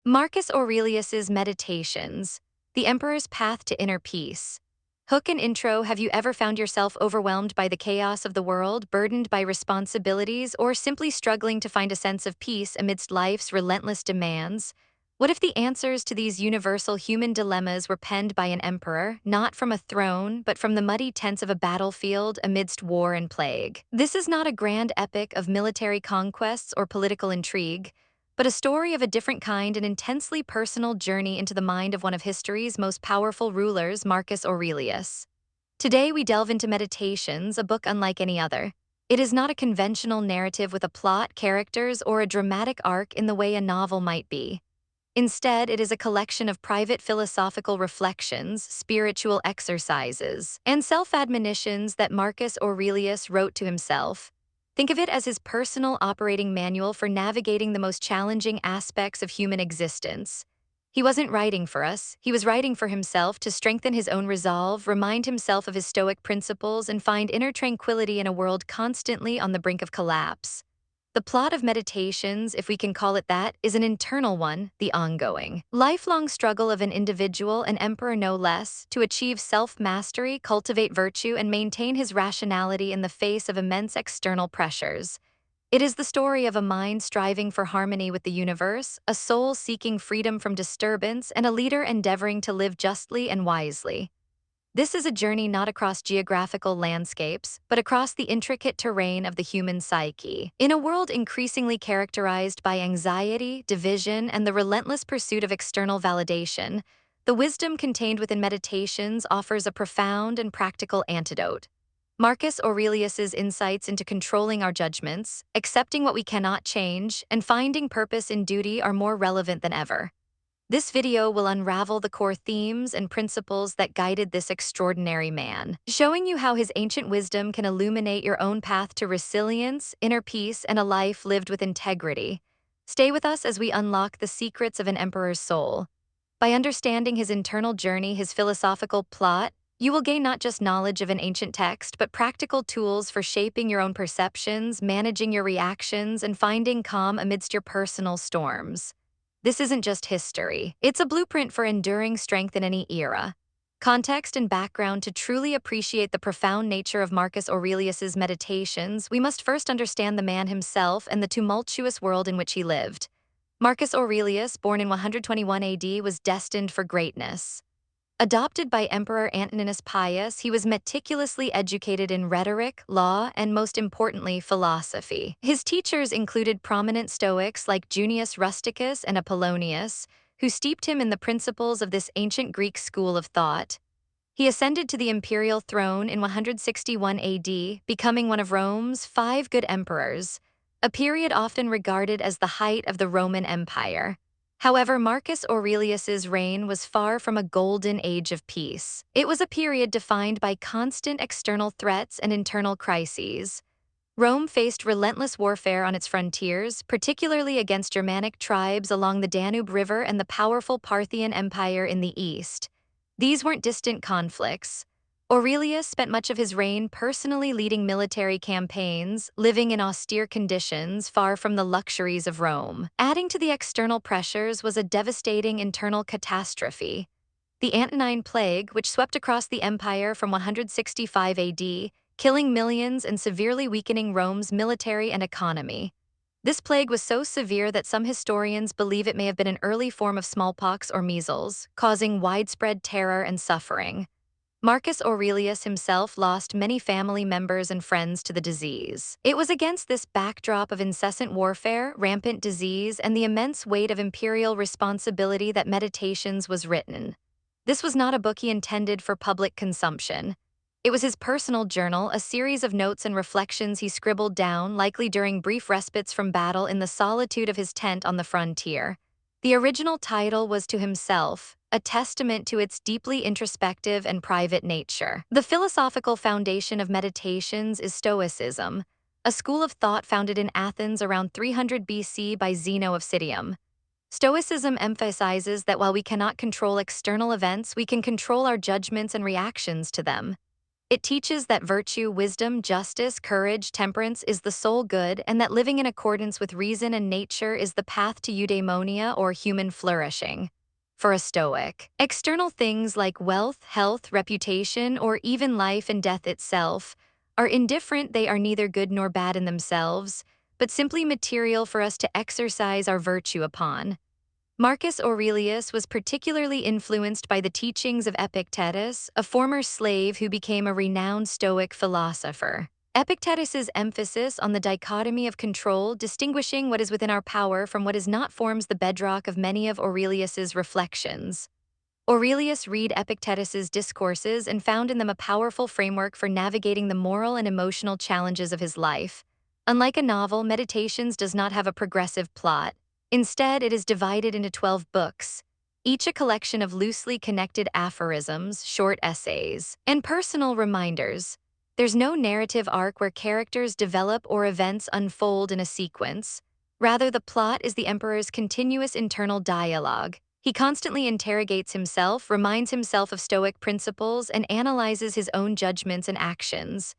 Marcus Aurelius's Meditations, The Emperor's Path to Inner Peace. Hook and intro. Have you ever found yourself overwhelmed by the chaos of the world, burdened by responsibilities, or simply struggling to find a sense of peace amidst life's relentless demands? What if the answers to these universal human dilemmas were penned by an emperor, not from a throne, but from the muddy tents of a battlefield amidst war and plague? This is not a grand epic of military conquests or political intrigue, but a story of a different kind, an intensely personal journey into the mind of one of history's most powerful rulers, Marcus Aurelius. Today we delve into Meditations, a book unlike any other. It is not a conventional narrative with a plot, characters, or a dramatic arc in the way a novel might be. Instead, it is a collection of private philosophical reflections, spiritual exercises, and self-admonitions that Marcus Aurelius wrote to himself. Think of it as his personal operating manual for navigating the most challenging aspects of human existence. He wasn't writing for us, he was writing for himself to strengthen his own resolve, remind himself of his Stoic principles, and find inner tranquility in a world constantly on the brink of collapse. The plot of Meditations, if we can call it that, is an internal one, the ongoing, lifelong struggle of an individual, an emperor no less, to achieve self-mastery, cultivate virtue, and maintain his rationality in the face of immense external pressures. It is the story of a mind striving for harmony with the universe, a soul seeking freedom from disturbance, and a leader endeavoring to live justly and wisely. This is a journey not across geographical landscapes, but across the intricate terrain of the human psyche. In a world increasingly characterized by anxiety, division, and the relentless pursuit of external validation, the wisdom contained within Meditations offers a profound and practical antidote. Marcus Aurelius's insights into controlling our judgments, accepting what we cannot change, and finding purpose in duty are more relevant than ever. This video will unravel the core themes and principles that guided this extraordinary man, showing you how his ancient wisdom can illuminate your own path to resilience, inner peace, and a life lived with integrity. Stay with us as we unlock the secrets of an emperor's soul. By understanding his internal journey, his philosophical plot, you will gain not just knowledge of an ancient text, but practical tools for shaping your own perceptions, managing your reactions, and finding calm amidst your personal storms. This isn't just history. It's a blueprint for enduring strength in any era. Context and background. To truly appreciate the profound nature of Marcus Aurelius's Meditations, we must first understand the man himself and the tumultuous world in which he lived. Marcus Aurelius, born in 121 AD, was destined for greatness. Adopted by Emperor Antoninus Pius, he was meticulously educated in rhetoric, law, and most importantly, philosophy. His teachers included prominent Stoics like Junius Rusticus and Apollonius, who steeped him in the principles of this ancient Greek school of thought. He ascended to the imperial throne in 161 AD, becoming one of Rome's 5 good emperors, a period often regarded as the height of the Roman Empire. However, Marcus Aurelius's reign was far from a golden age of peace. It was a period defined by constant external threats and internal crises. Rome faced relentless warfare on its frontiers, particularly against Germanic tribes along the Danube River and the powerful Parthian Empire in the east. These weren't distant conflicts. Aurelius spent much of his reign personally leading military campaigns, living in austere conditions far from the luxuries of Rome. Adding to the external pressures was a devastating internal catastrophe. The Antonine Plague, which swept across the empire from 165 AD, killing millions and severely weakening Rome's military and economy. This plague was so severe that some historians believe it may have been an early form of smallpox or measles, causing widespread terror and suffering. Marcus Aurelius himself lost many family members and friends to the disease. It was against this backdrop of incessant warfare, rampant disease, and the immense weight of imperial responsibility that Meditations was written. This was not a book he intended for public consumption. It was his personal journal, a series of notes and reflections he scribbled down, likely during brief respites from battle in the solitude of his tent on the frontier. The original title was To Himself, a testament to its deeply introspective and private nature. The philosophical foundation of Meditations is Stoicism, a school of thought founded in Athens around 300 BC by Zeno of Citium. Stoicism emphasizes that while we cannot control external events, we can control our judgments and reactions to them. It teaches that virtue, wisdom, justice, courage, temperance is the sole good, and that living in accordance with reason and nature is the path to eudaimonia or human flourishing. For a Stoic, external things like wealth, health, reputation, or even life and death itself are indifferent. They are neither good nor bad in themselves, but simply material for us to exercise our virtue upon. Marcus Aurelius was particularly influenced by the teachings of Epictetus, a former slave who became a renowned Stoic philosopher. Epictetus's emphasis on the dichotomy of control, distinguishing what is within our power from what is not, forms the bedrock of many of Aurelius's reflections. Aurelius read Epictetus's discourses and found in them a powerful framework for navigating the moral and emotional challenges of his life. Unlike a novel, Meditations does not have a progressive plot. Instead, it is divided into 12 books, each a collection of loosely connected aphorisms, short essays, and personal reminders. There's no narrative arc where characters develop or events unfold in a sequence. Rather, the plot is the emperor's continuous internal dialogue. He constantly interrogates himself, reminds himself of Stoic principles, and analyzes his own judgments and actions.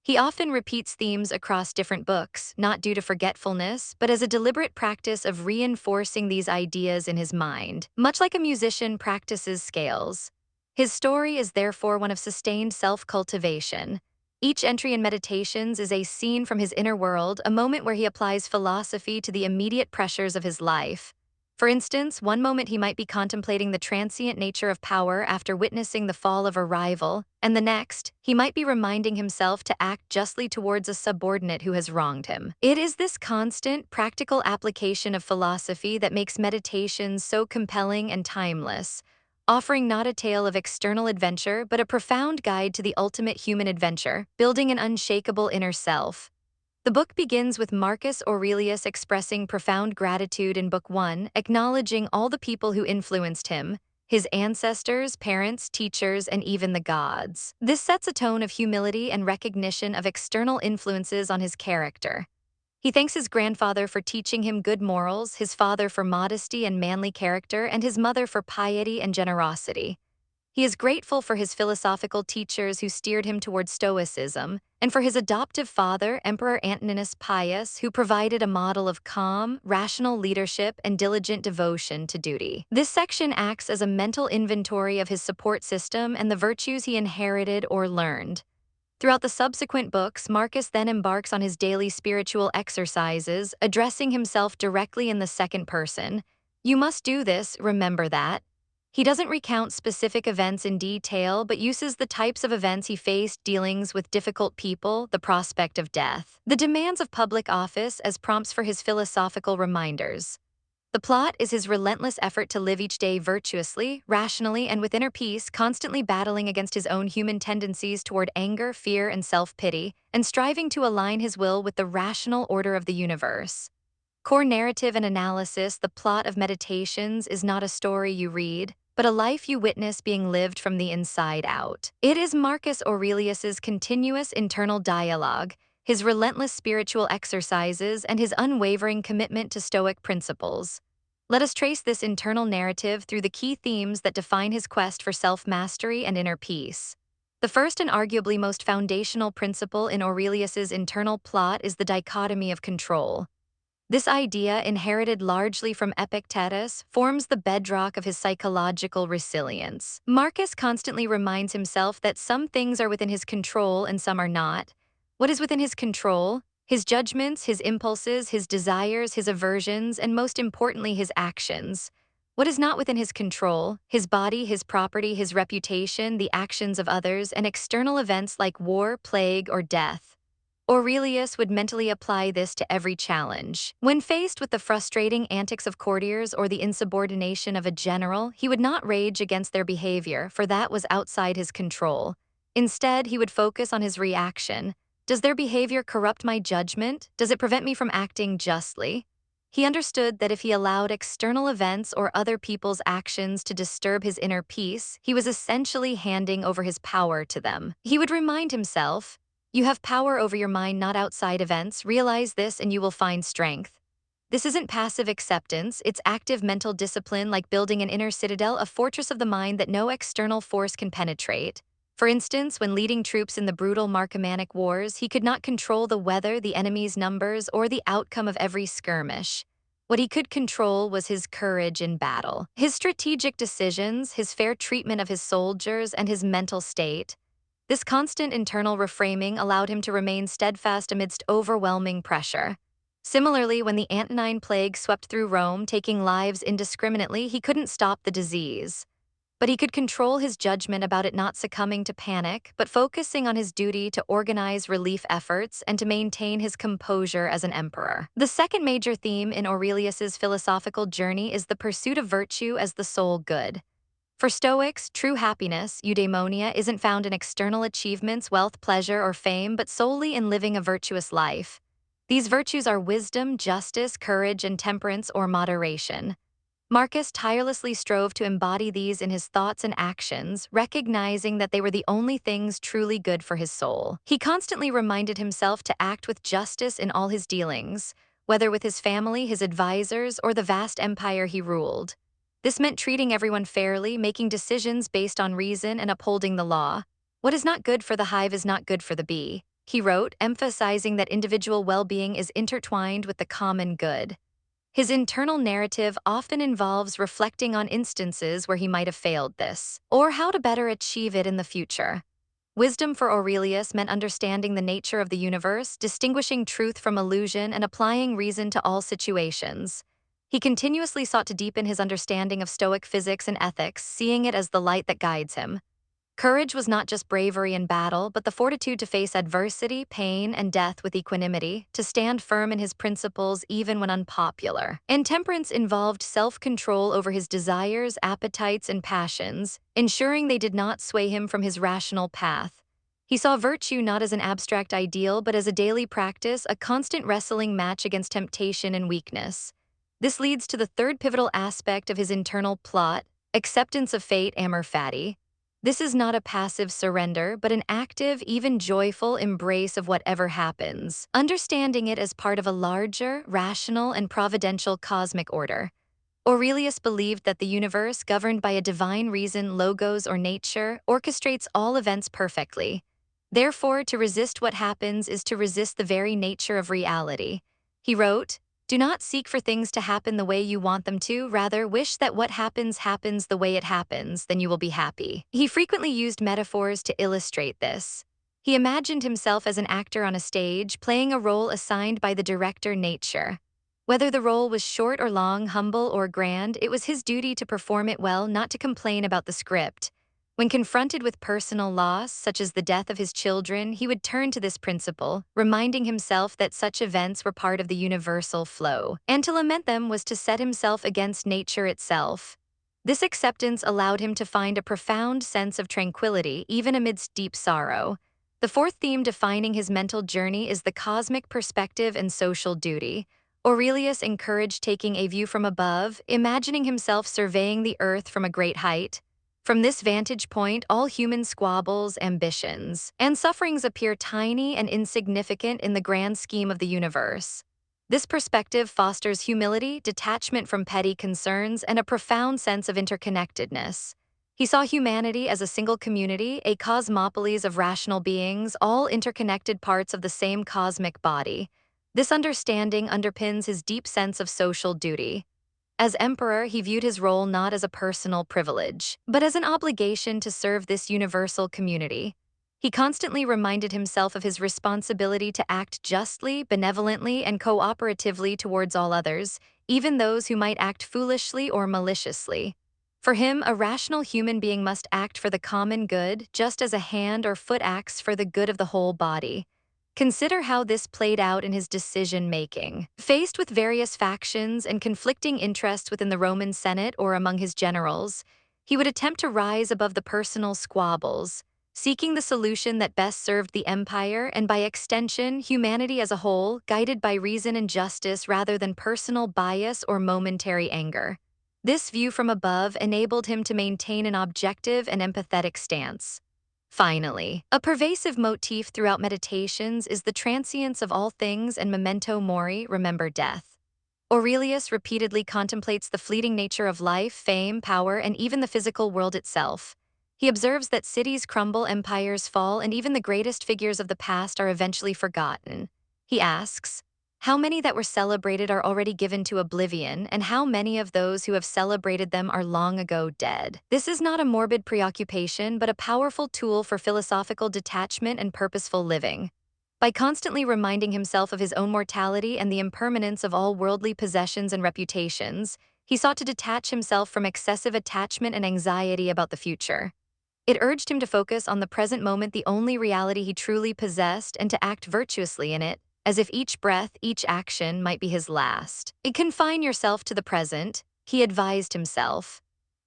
He often repeats themes across different books, not due to forgetfulness, but as a deliberate practice of reinforcing these ideas in his mind, much like a musician practices scales. His story is therefore one of sustained self-cultivation. Each entry in Meditations is a scene from his inner world, a moment where he applies philosophy to the immediate pressures of his life. For instance, one moment he might be contemplating the transient nature of power after witnessing the fall of a rival, and the next, he might be reminding himself to act justly towards a subordinate who has wronged him. It is this constant, practical application of philosophy that makes Meditations so compelling and timeless, offering not a tale of external adventure but a profound guide to the ultimate human adventure, building an unshakable inner self. The book begins with Marcus Aurelius expressing profound gratitude in Book 1, acknowledging all the people who influenced him, his ancestors, parents, teachers, and even the gods. This sets a tone of humility and recognition of external influences on his character. He thanks his grandfather for teaching him good morals, his father for modesty and manly character, and his mother for piety and generosity. He is grateful for his philosophical teachers who steered him toward Stoicism, and for his adoptive father, Emperor Antoninus Pius, who provided a model of calm, rational leadership and diligent devotion to duty. This section acts as a mental inventory of his support system and the virtues he inherited or learned. Throughout the subsequent books, Marcus then embarks on his daily spiritual exercises, addressing himself directly in the second person. You must do this, remember that. He doesn't recount specific events in detail, but uses the types of events he faced, dealings with difficult people, the prospect of death, the demands of public office as prompts for his philosophical reminders. The plot is his relentless effort to live each day virtuously, rationally, and with inner peace, constantly battling against his own human tendencies toward anger, fear, and self-pity, and striving to align his will with the rational order of the universe. Core narrative and analysis. The plot of Meditations is not a story you read, but a life you witness being lived from the inside out. It is Marcus Aurelius's continuous internal dialogue, his relentless spiritual exercises, and his unwavering commitment to Stoic principles. Let us trace this internal narrative through the key themes that define his quest for self-mastery and inner peace. The first and arguably most foundational principle in Aurelius's internal plot is the dichotomy of control. This idea, inherited largely from Epictetus, forms the bedrock of his psychological resilience. Marcus constantly reminds himself that some things are within his control and some are not. What is within his control? His judgments, his impulses, his desires, his aversions, and most importantly, his actions. What is not within his control? His body, his property, his reputation, the actions of others, and external events like war, plague, or death. Aurelius would mentally apply this to every challenge. When faced with the frustrating antics of courtiers or the insubordination of a general, he would not rage against their behavior, for that was outside his control. Instead, he would focus on his reaction. Does their behavior corrupt my judgment? Does it prevent me from acting justly? He understood that if he allowed external events or other people's actions to disturb his inner peace, he was essentially handing over his power to them. He would remind himself, you have power over your mind, not outside events. Realize this and you will find strength. This isn't passive acceptance, it's active mental discipline, like building an inner citadel, a fortress of the mind that no external force can penetrate. For instance, when leading troops in the brutal Marcomannic Wars, he could not control the weather, the enemy's numbers, or the outcome of every skirmish. What he could control was his courage in battle, his strategic decisions, his fair treatment of his soldiers, and his mental state. This constant internal reframing allowed him to remain steadfast amidst overwhelming pressure. Similarly, when the Antonine Plague swept through Rome, taking lives indiscriminately, he couldn't stop the disease. But he could control his judgment about it, not succumbing to panic, but focusing on his duty to organize relief efforts and to maintain his composure as an emperor. The second major theme in Aurelius's philosophical journey is the pursuit of virtue as the sole good. For Stoics, true happiness, eudaimonia, isn't found in external achievements, wealth, pleasure, or fame, but solely in living a virtuous life. These virtues are wisdom, justice, courage, and temperance or moderation. Marcus tirelessly strove to embody these in his thoughts and actions, recognizing that they were the only things truly good for his soul. He constantly reminded himself to act with justice in all his dealings, whether with his family, his advisors, or the vast empire he ruled. This meant treating everyone fairly, making decisions based on reason, and upholding the law. What is not good for the hive is not good for the bee, he wrote, emphasizing that individual well-being is intertwined with the common good. His internal narrative often involves reflecting on instances where he might have failed this, or how to better achieve it in the future. Wisdom for Aurelius meant understanding the nature of the universe, distinguishing truth from illusion, and applying reason to all situations. He continuously sought to deepen his understanding of Stoic physics and ethics, seeing it as the light that guides him. Courage was not just bravery in battle, but the fortitude to face adversity, pain, and death with equanimity, to stand firm in his principles even when unpopular. And temperance involved self-control over his desires, appetites, and passions, ensuring they did not sway him from his rational path. He saw virtue not as an abstract ideal, but as a daily practice, a constant wrestling match against temptation and weakness. This leads to the third pivotal aspect of his internal plot, acceptance of fate, Amor Fati. This is not a passive surrender, but an active, even joyful embrace of whatever happens, understanding it as part of a larger, rational, and providential cosmic order. Aurelius believed that the universe, governed by a divine reason, logos, or nature, orchestrates all events perfectly. Therefore, to resist what happens is to resist the very nature of reality. He wrote, "Do not seek for things to happen the way you want them to, rather wish that what happens happens the way it happens, then you will be happy." He frequently used metaphors to illustrate this. He imagined himself as an actor on a stage, playing a role assigned by the director nature. Whether the role was short or long, humble or grand, it was his duty to perform it well, not to complain about the script. When confronted with personal loss, such as the death of his children, he would turn to this principle, reminding himself that such events were part of the universal flow, and to lament them was to set himself against nature itself. This acceptance allowed him to find a profound sense of tranquility, even amidst deep sorrow. The fourth theme defining his mental journey is the cosmic perspective and social duty. Aurelius encouraged taking a view from above, imagining himself surveying the earth from a great height. From this vantage point, all human squabbles, ambitions, and sufferings appear tiny and insignificant in the grand scheme of the universe. This perspective fosters humility, detachment from petty concerns, and a profound sense of interconnectedness. He saw humanity as a single community, a cosmopolis of rational beings, all interconnected parts of the same cosmic body. This understanding underpins his deep sense of social duty. As emperor, he viewed his role not as a personal privilege, but as an obligation to serve this universal community. He constantly reminded himself of his responsibility to act justly, benevolently, and cooperatively towards all others, even those who might act foolishly or maliciously. For him, a rational human being must act for the common good, just as a hand or foot acts for the good of the whole body. Consider how this played out in his decision-making. Faced with various factions and conflicting interests within the Roman Senate or among his generals, he would attempt to rise above the personal squabbles, seeking the solution that best served the empire and, by extension, humanity as a whole, guided by reason and justice rather than personal bias or momentary anger. This view from above enabled him to maintain an objective and empathetic stance. Finally, a pervasive motif throughout Meditations is the transience of all things and Memento Mori, remember death. Aurelius repeatedly contemplates the fleeting nature of life, fame, power, and even the physical world itself. He observes that cities crumble, empires fall, and even the greatest figures of the past are eventually forgotten. He asks, how many that were celebrated are already given to oblivion, and how many of those who have celebrated them are long ago dead? This is not a morbid preoccupation, but a powerful tool for philosophical detachment and purposeful living. By constantly reminding himself of his own mortality and the impermanence of all worldly possessions and reputations, he sought to detach himself from excessive attachment and anxiety about the future. It urged him to focus on the present moment, the only reality he truly possessed, and to act virtuously in it, as if each breath, each action might be his last. Confine yourself to the present, he advised himself.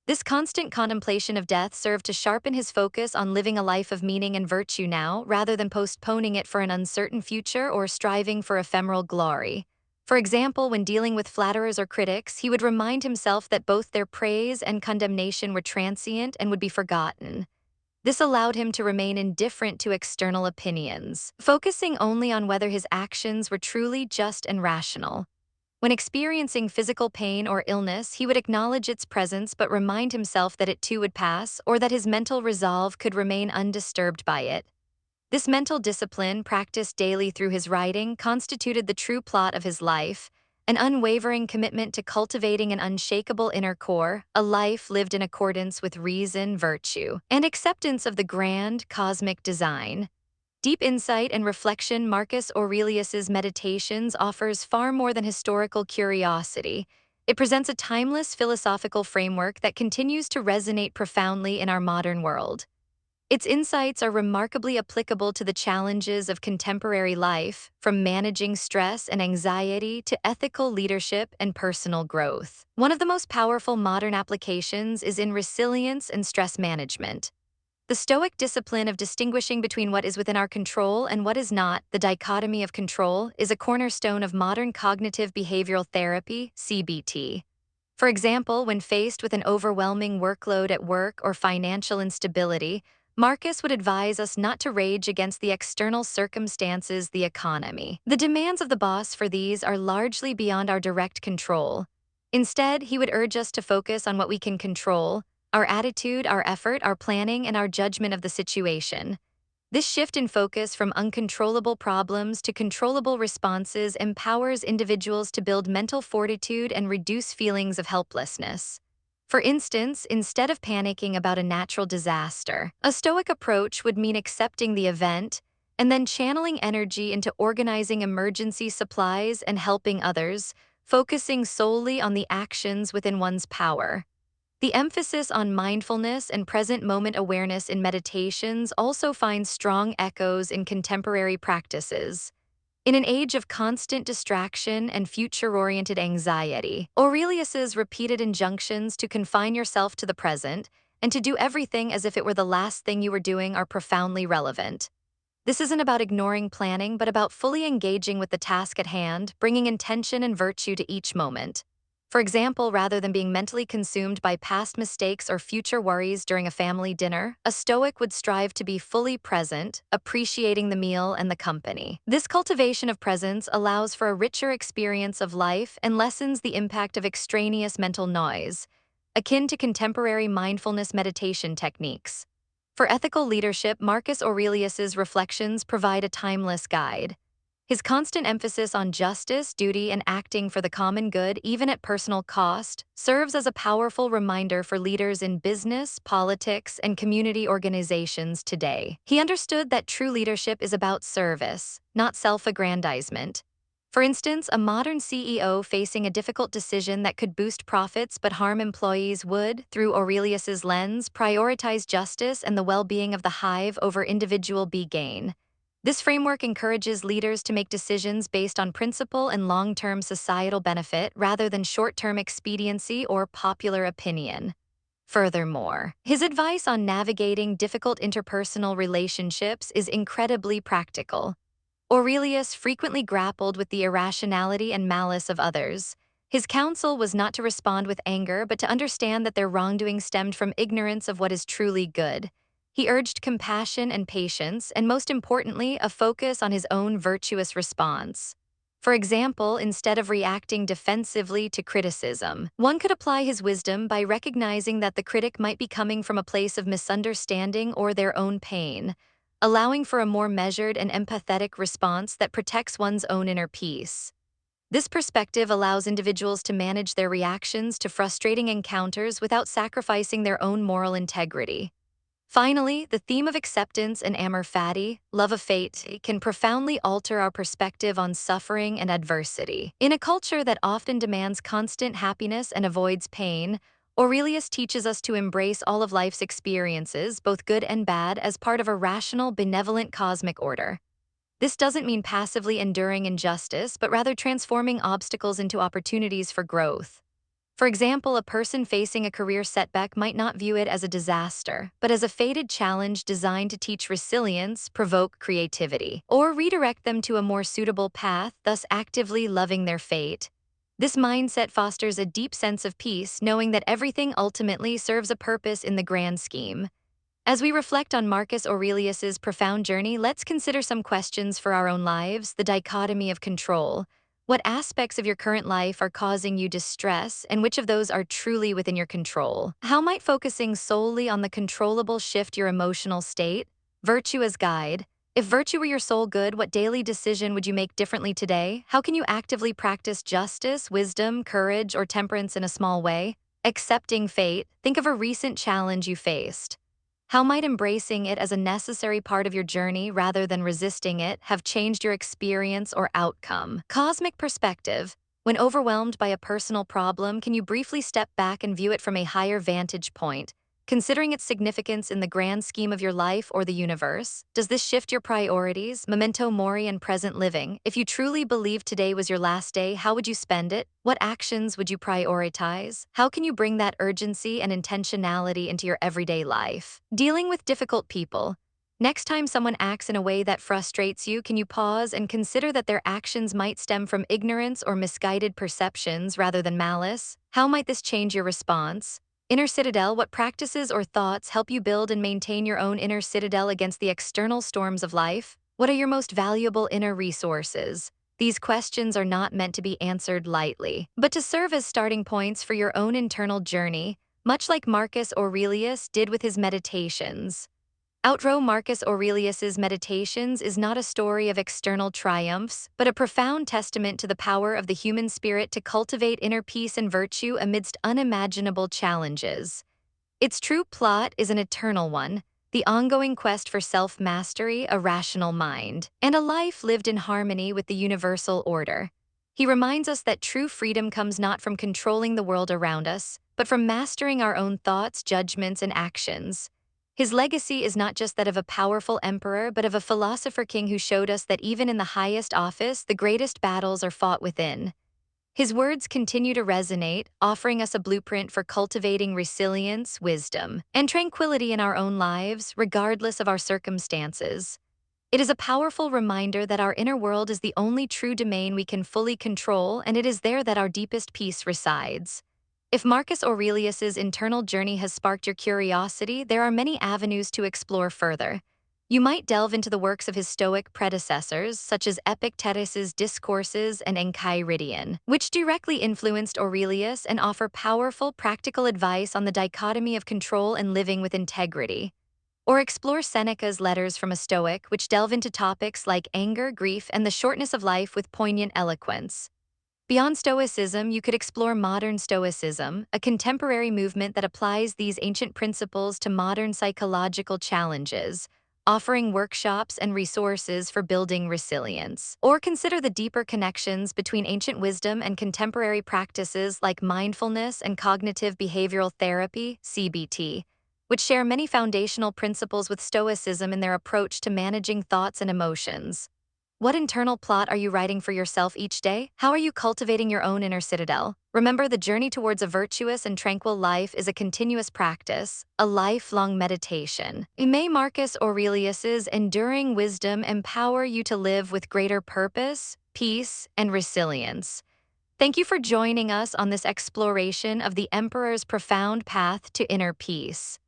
This constant contemplation of death served to sharpen his focus on living a life of meaning and virtue now, rather than postponing it for an uncertain future or striving for ephemeral glory. For example, when dealing with flatterers or critics, he would remind himself that both their praise and condemnation were transient and would be forgotten. This allowed him to remain indifferent to external opinions, focusing only on whether his actions were truly just and rational. When experiencing physical pain or illness, he would acknowledge its presence but remind himself that it too would pass, or that his mental resolve could remain undisturbed by it. This mental discipline, practiced daily through his writing, constituted the true plot of his life, an unwavering commitment to cultivating an unshakable inner core, a life lived in accordance with reason, virtue, and acceptance of the grand, cosmic design. Deep insight and reflection, Marcus Aurelius's Meditations offers far more than historical curiosity. It presents a timeless philosophical framework that continues to resonate profoundly in our modern world. Its insights are remarkably applicable to the challenges of contemporary life, from managing stress and anxiety to ethical leadership and personal growth. One of the most powerful modern applications is in resilience and stress management. The Stoic discipline of distinguishing between what is within our control and what is not, the dichotomy of control, is a cornerstone of modern cognitive behavioral therapy, CBT. For example, when faced with an overwhelming workload at work or financial instability, Marcus would advise us not to rage against the external circumstances, the economy. The demands of the boss for these are largely beyond our direct control. Instead, he would urge us to focus on what we can control: our attitude, our effort, our planning, and our judgment of the situation. This shift in focus from uncontrollable problems to controllable responses empowers individuals to build mental fortitude and reduce feelings of helplessness. For instance, instead of panicking about a natural disaster, a Stoic approach would mean accepting the event and then channeling energy into organizing emergency supplies and helping others, focusing solely on the actions within one's power. The emphasis on mindfulness and present moment awareness in meditations also finds strong echoes in contemporary practices. In an age of constant distraction and future-oriented anxiety, Aurelius's repeated injunctions to confine yourself to the present and to do everything as if it were the last thing you were doing are profoundly relevant. This isn't about ignoring planning, but about fully engaging with the task at hand, bringing intention and virtue to each moment. For example, rather than being mentally consumed by past mistakes or future worries during a family dinner, a Stoic would strive to be fully present, appreciating the meal and the company. This cultivation of presence allows for a richer experience of life and lessens the impact of extraneous mental noise, akin to contemporary mindfulness meditation techniques. For ethical leadership, Marcus Aurelius's reflections provide a timeless guide. His constant emphasis on justice, duty, and acting for the common good, even at personal cost, serves as a powerful reminder for leaders in business, politics, and community organizations today. He understood that true leadership is about service, not self-aggrandizement. For instance, a modern CEO facing a difficult decision that could boost profits but harm employees would, through Aurelius's lens, prioritize justice and the well-being of the hive over individual gain. This framework encourages leaders to make decisions based on principle and long-term societal benefit rather than short-term expediency or popular opinion. Furthermore, his advice on navigating difficult interpersonal relationships is incredibly practical. Aurelius frequently grappled with the irrationality and malice of others. His counsel was not to respond with anger, but to understand that their wrongdoing stemmed from ignorance of what is truly good. He urged compassion and patience, and most importantly, a focus on his own virtuous response. For example, instead of reacting defensively to criticism, one could apply his wisdom by recognizing that the critic might be coming from a place of misunderstanding or their own pain, allowing for a more measured and empathetic response that protects one's own inner peace. This perspective allows individuals to manage their reactions to frustrating encounters without sacrificing their own moral integrity. Finally, the theme of acceptance and Amor Fati, love of fate, can profoundly alter our perspective on suffering and adversity. In a culture that often demands constant happiness and avoids pain, Aurelius teaches us to embrace all of life's experiences, both good and bad, as part of a rational, benevolent cosmic order. This doesn't mean passively enduring injustice, but rather transforming obstacles into opportunities for growth. For example, a person facing a career setback might not view it as a disaster, but as a fated challenge designed to teach resilience, provoke creativity, or redirect them to a more suitable path, thus actively loving their fate. This mindset fosters a deep sense of peace, knowing that everything ultimately serves a purpose in the grand scheme. As we reflect on Marcus Aurelius's profound journey, let's consider some questions for our own lives. The dichotomy of control. What aspects of your current life are causing you distress, and which of those are truly within your control? How might focusing solely on the controllable shift your emotional state? Virtue as guide. If virtue were your sole good, what daily decision would you make differently today? How can you actively practice justice, wisdom, courage, or temperance in a small way? Accepting fate. Think of a recent challenge you faced. How might embracing it as a necessary part of your journey rather than resisting it have changed your experience or outcome? Cosmic perspective. When overwhelmed by a personal problem, can you briefly step back and view it from a higher vantage point, considering its significance in the grand scheme of your life or the universe? Does this shift your priorities, memento mori and present living? If you truly believe today was your last day, how would you spend it? What actions would you prioritize? How can you bring that urgency and intentionality into your everyday life? Dealing with difficult people. Next time someone acts in a way that frustrates you, can you pause and consider that their actions might stem from ignorance or misguided perceptions rather than malice? How might this change your response? Inner Citadel. What practices or thoughts help you build and maintain your own inner citadel against the external storms of life? What are your most valuable inner resources? These questions are not meant to be answered lightly, but to serve as starting points for your own internal journey, much like Marcus Aurelius did with his meditations. Outro. Marcus Aurelius's Meditations is not a story of external triumphs, but a profound testament to the power of the human spirit to cultivate inner peace and virtue amidst unimaginable challenges. Its true plot is an eternal one, the ongoing quest for self-mastery, a rational mind, and a life lived in harmony with the universal order. He reminds us that true freedom comes not from controlling the world around us, but from mastering our own thoughts, judgments, and actions. His legacy is not just that of a powerful emperor, but of a philosopher king who showed us that even in the highest office, the greatest battles are fought within. His words continue to resonate, offering us a blueprint for cultivating resilience, wisdom, and tranquility in our own lives, regardless of our circumstances. It is a powerful reminder that our inner world is the only true domain we can fully control, and it is there that our deepest peace resides. If Marcus Aurelius's internal journey has sparked your curiosity, there are many avenues to explore further. You might delve into the works of his Stoic predecessors, such as Epictetus's Discourses and Enchiridion, which directly influenced Aurelius and offer powerful, practical advice on the dichotomy of control and living with integrity. Or explore Seneca's Letters from a Stoic, which delve into topics like anger, grief, and the shortness of life with poignant eloquence. Beyond Stoicism, you could explore modern Stoicism, a contemporary movement that applies these ancient principles to modern psychological challenges, offering workshops and resources for building resilience. Or consider the deeper connections between ancient wisdom and contemporary practices like mindfulness and cognitive behavioral therapy, CBT, which share many foundational principles with Stoicism in their approach to managing thoughts and emotions. What internal plot are you writing for yourself each day? How are you cultivating your own inner citadel? Remember, the journey towards a virtuous and tranquil life is a continuous practice, a lifelong meditation. May Marcus Aurelius's enduring wisdom empower you to live with greater purpose, peace, and resilience. Thank you for joining us on this exploration of the Emperor's profound path to inner peace.